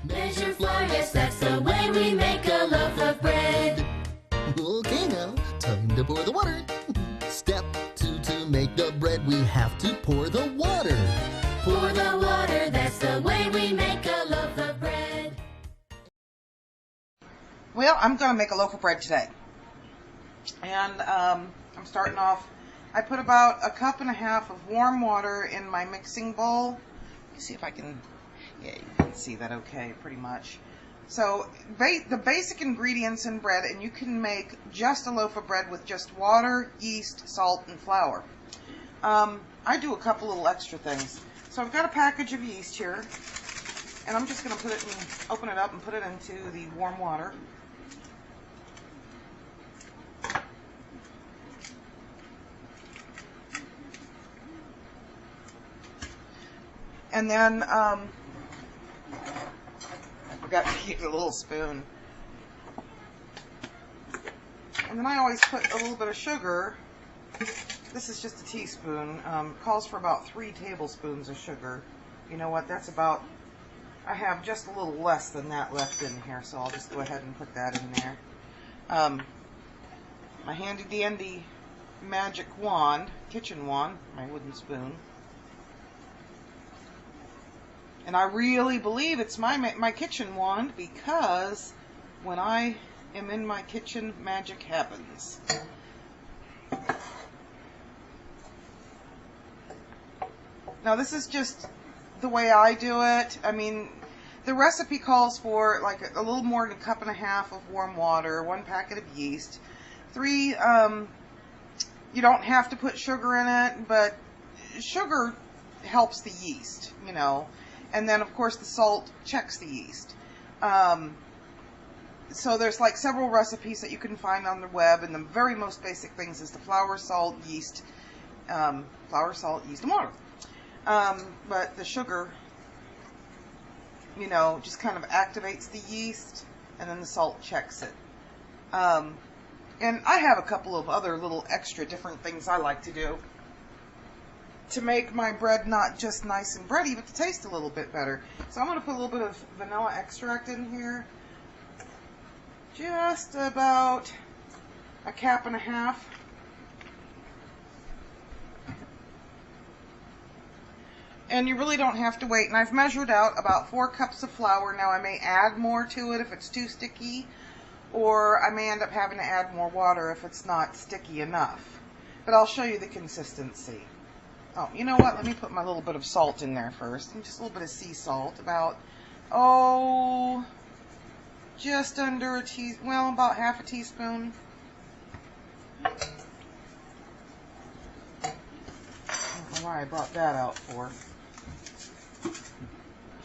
Measure flour, yes, that's the way we make a loaf of bread. Okay now, time to pour the water. Step 2, to make the bread, we have to pour the water. Pour the water, that's the way we make a loaf of bread. Well, I'm going to make a loaf of bread today. And I'm starting off, I put about 1.5 cups of warm water in my mixing bowl. Let me see if I can, yeah, you can see that okay, pretty much. So the basic ingredients in bread, and you can make just a loaf of bread with just water, yeast, salt, and flour. I do a couple little extra things. So I've got a package of yeast here, and I'm just going to put it in, open it up and put it into the warm water. And then, I forgot to use a little spoon. And then I always put a little bit of sugar. This is just a teaspoon. Calls for about 3 tablespoons of sugar. You know what, that's about, I have just a little less than that left in here, so I'll just go ahead and put that in there. My handy dandy magic wand, kitchen wand, my wooden spoon. And I really believe it's my kitchen wand, because when I am in my kitchen, magic happens. Now this is just the way I do it. I mean, the recipe calls for like a little more than 1.5 cups of warm water, 1 packet of yeast, 3, you don't have to put sugar in it, but sugar helps the yeast, you know. And then, of course, the salt checks the yeast. So there's like several recipes that you can find on the web, and the very most basic things is the flour, salt, yeast, and water. But the sugar, you know, just kind of activates the yeast, and then the salt checks it. And I have a couple of other little extra different things I like to do to make my bread not just nice and bready, but to taste a little bit better. So I'm going to put a little bit of vanilla extract in here. Just about 1.5 cups. And you really don't have to wait. And I've measured out about 4 cups of flour. Now I may add more to it if it's too sticky, or I may end up having to add more water if it's not sticky enough. But I'll show you the consistency. Oh, you know what? Let me put my little bit of salt in there first. Just a little bit of sea salt. About, just under about half a teaspoon. I don't know why I brought that out for.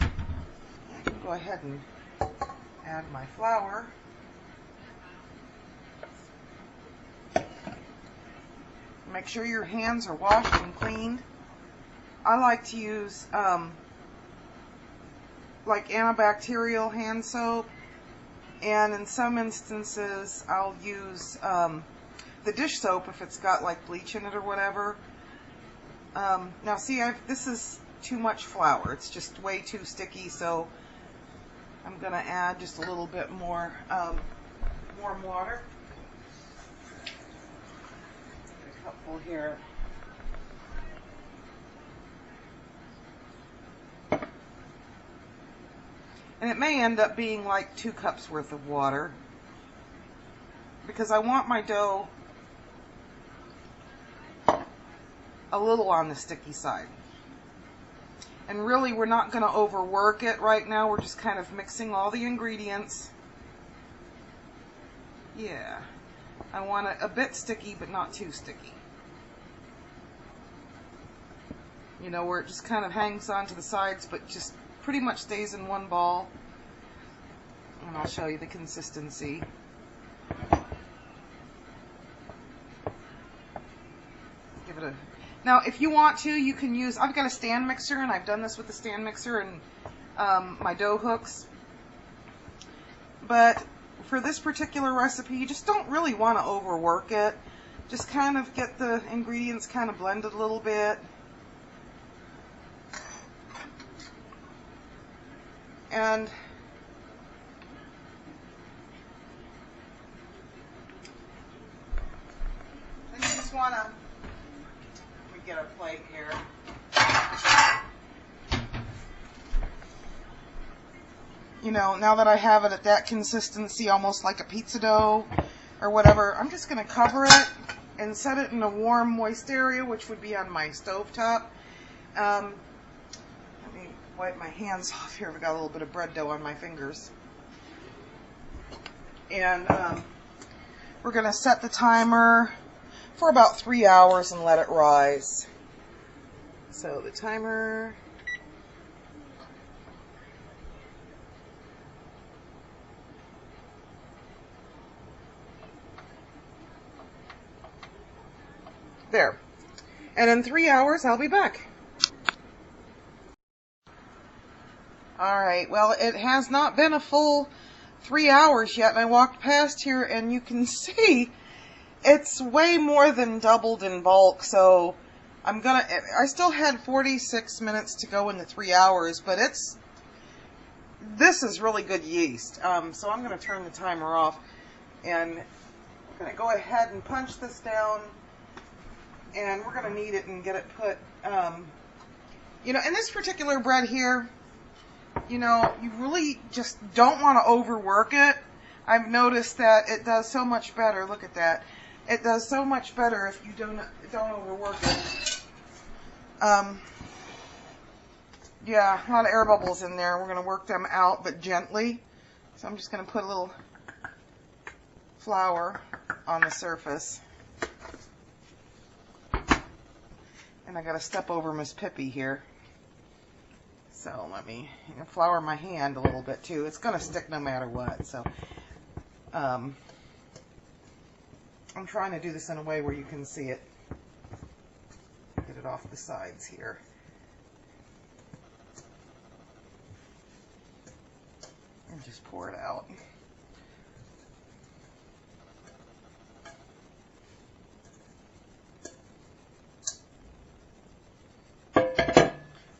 I can go ahead and add my flour. Make sure your hands are washed and cleaned. I like to use like antibacterial hand soap, and in some instances I'll use the dish soap if it's got like bleach in it or whatever. Now see, this is too much flour. It's just way too sticky, so I'm going to add just a little bit more warm water. Cupful here. And it may end up being like 2 cups worth of water, because I want my dough a little on the sticky side. And really, we're not going to overwork it right now. We're just kind of mixing all the ingredients. Yeah. I want it a bit sticky, but not too sticky. You know, where it just kind of hangs onto the sides, but just pretty much stays in one ball. And I'll show you the consistency. Give it a... Now, if you want to, you can use... I've got a stand mixer, and I've done this with the stand mixer and my dough hooks. But for this particular recipe, you just don't really want to overwork it. Just kind of get the ingredients kind of blended a little bit. And just want to, let me get a plate here. You know, now that I have it at that consistency, almost like a pizza dough or whatever, I'm just going to cover it and set it in a warm, moist area, which would be on my stovetop. Let me wipe my hands off here. I've got a little bit of bread dough on my fingers. And we're going to set the timer for about 3 hours and let it rise. So the timer... There. And in 3 hours, I'll be back. Alright, well, it has not been a full 3 hours yet, and I walked past here, and you can see it's way more than doubled in bulk, so I still had 46 minutes to go in the 3 hours, but this is really good yeast. So I'm going to turn the timer off, and I'm going to go ahead and punch this down. And we're going to knead it and get it put, you know, in this particular bread here, you know, you really just don't want to overwork it. I've noticed that it does so much better. Look at that. It does so much better if you don't overwork it. Yeah, a lot of air bubbles in there. We're going to work them out, but gently. So I'm just going to put a little flour on the surface. And I got to step over Miss Pippi here. So let me flour my hand a little bit too. It's going to stick no matter what. So I'm trying to do this in a way where you can see it. Get it off the sides here. And just pour it out.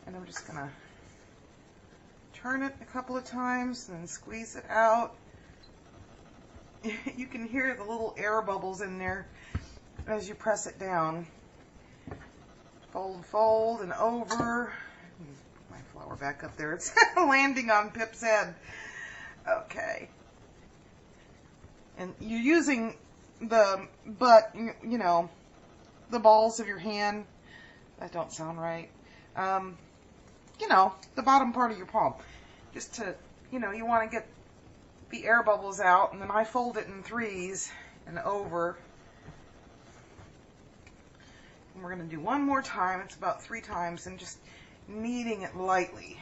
And I'm just going to turn it a couple of times and then squeeze it out. You can hear the little air bubbles in there as you press it down. Fold, fold, and over. Put my flour back up there. It's landing on Pip's head. Okay. And you're using the butt, you know, the balls of your hand. That don't sound right. You know, the bottom part of your palm. Just to, you know, you want to get the air bubbles out, and then I fold it in threes and over. And we're going to do one more time. It's about 3 times, and just kneading it lightly.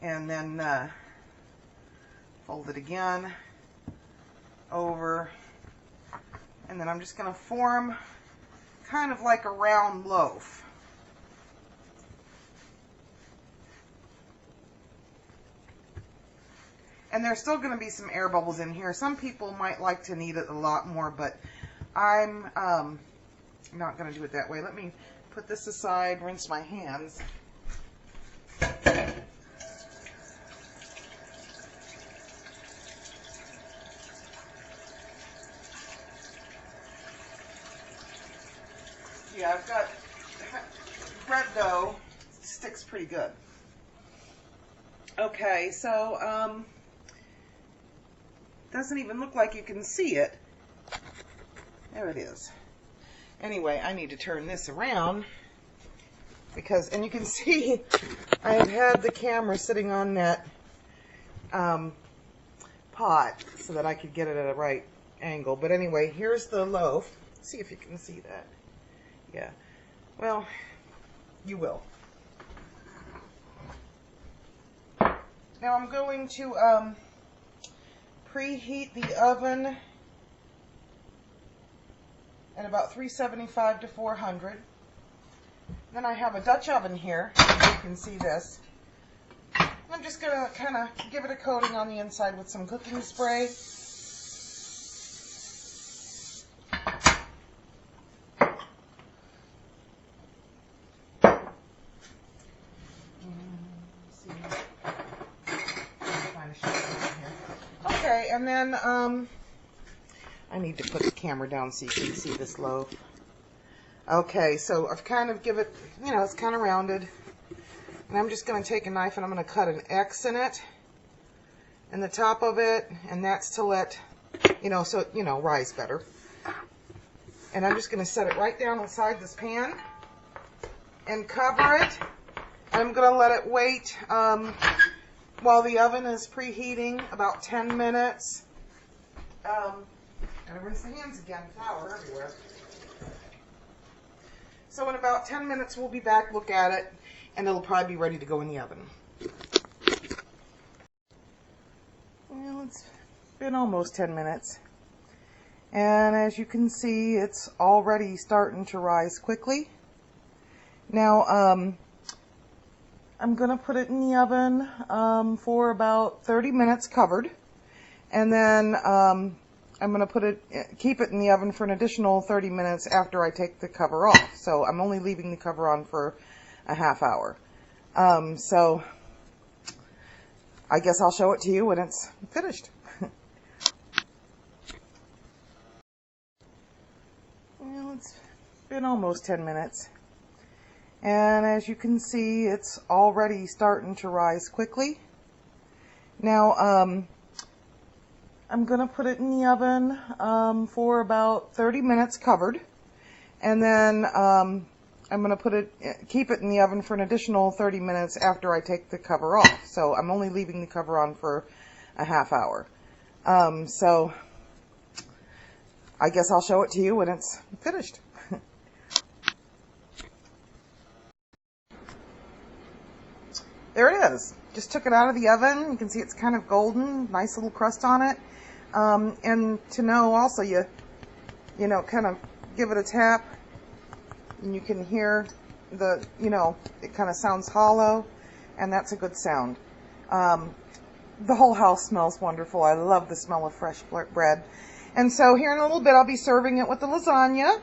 And then fold it again, over, and then I'm just going to form kind of like a round loaf. And there's still going to be some air bubbles in here. Some people might like to knead it a lot more, but I'm not going to do it that way. Let me put this aside, rinse my hands. Yeah, I've got bread dough. It sticks pretty good. Okay, so doesn't even look like you can see it. There it is. Anyway, I need to turn this around because, and you can see I have had the camera sitting on that pot so that I could get it at a right angle. But anyway, here's the loaf. See if you can see that. Yeah. Well, you will. Now I'm going to preheat the oven at about 375 to 400. Then I have a Dutch oven here. You can see this. I'm just going to kind of give it a coating on the inside with some cooking spray. Okay, and then I need to put the camera down so you can see this loaf. Okay, so I've kind of give it, you know, it's kind of rounded. And I'm just going to take a knife and I'm going to cut an X in it, in the top of it, and that's to let, you know, so, you know, rise better. And I'm just going to set it right down inside this pan and cover it. I'm going to let it wait while the oven is preheating, about 10 minutes. Gotta rinse the hands again, flour everywhere. So in about 10 minutes we'll be back, look at it, and it'll probably be ready to go in the oven. Well, it's been almost 10 minutes. And as you can see, it's already starting to rise quickly. Now, I'm going to put it in the oven for about 30 minutes covered. And then I'm going to keep it in the oven for an additional 30 minutes after I take the cover off. So I'm only leaving the cover on for a half hour. So I guess I'll show it to you when it's finished. Well, it's been almost 10 minutes. And as you can see, it's already starting to rise quickly. Now, I'm going to put it in the oven for about 30 minutes covered. And then I'm going to keep it in the oven for an additional 30 minutes after I take the cover off. So I'm only leaving the cover on for a half hour. So I guess I'll show it to you when it's finished. There it is. Just took it out of the oven. You can see it's kind of golden, nice little crust on it. And to know also, you know, kind of give it a tap, and you can hear the, you know, it kind of sounds hollow, and that's a good sound. The whole house smells wonderful. I love the smell of fresh bread. And so here in a little bit, I'll be serving it with the lasagna,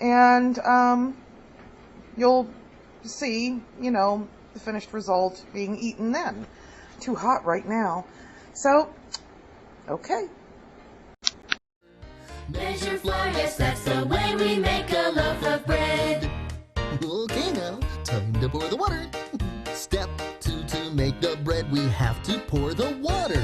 and you'll see, you know, the finished result being eaten then. Too hot right now. So, okay. Measure flour, yes, that's the way we make a loaf of bread. Okay now, time to pour the water. Step 2, to make the bread we have to pour the water.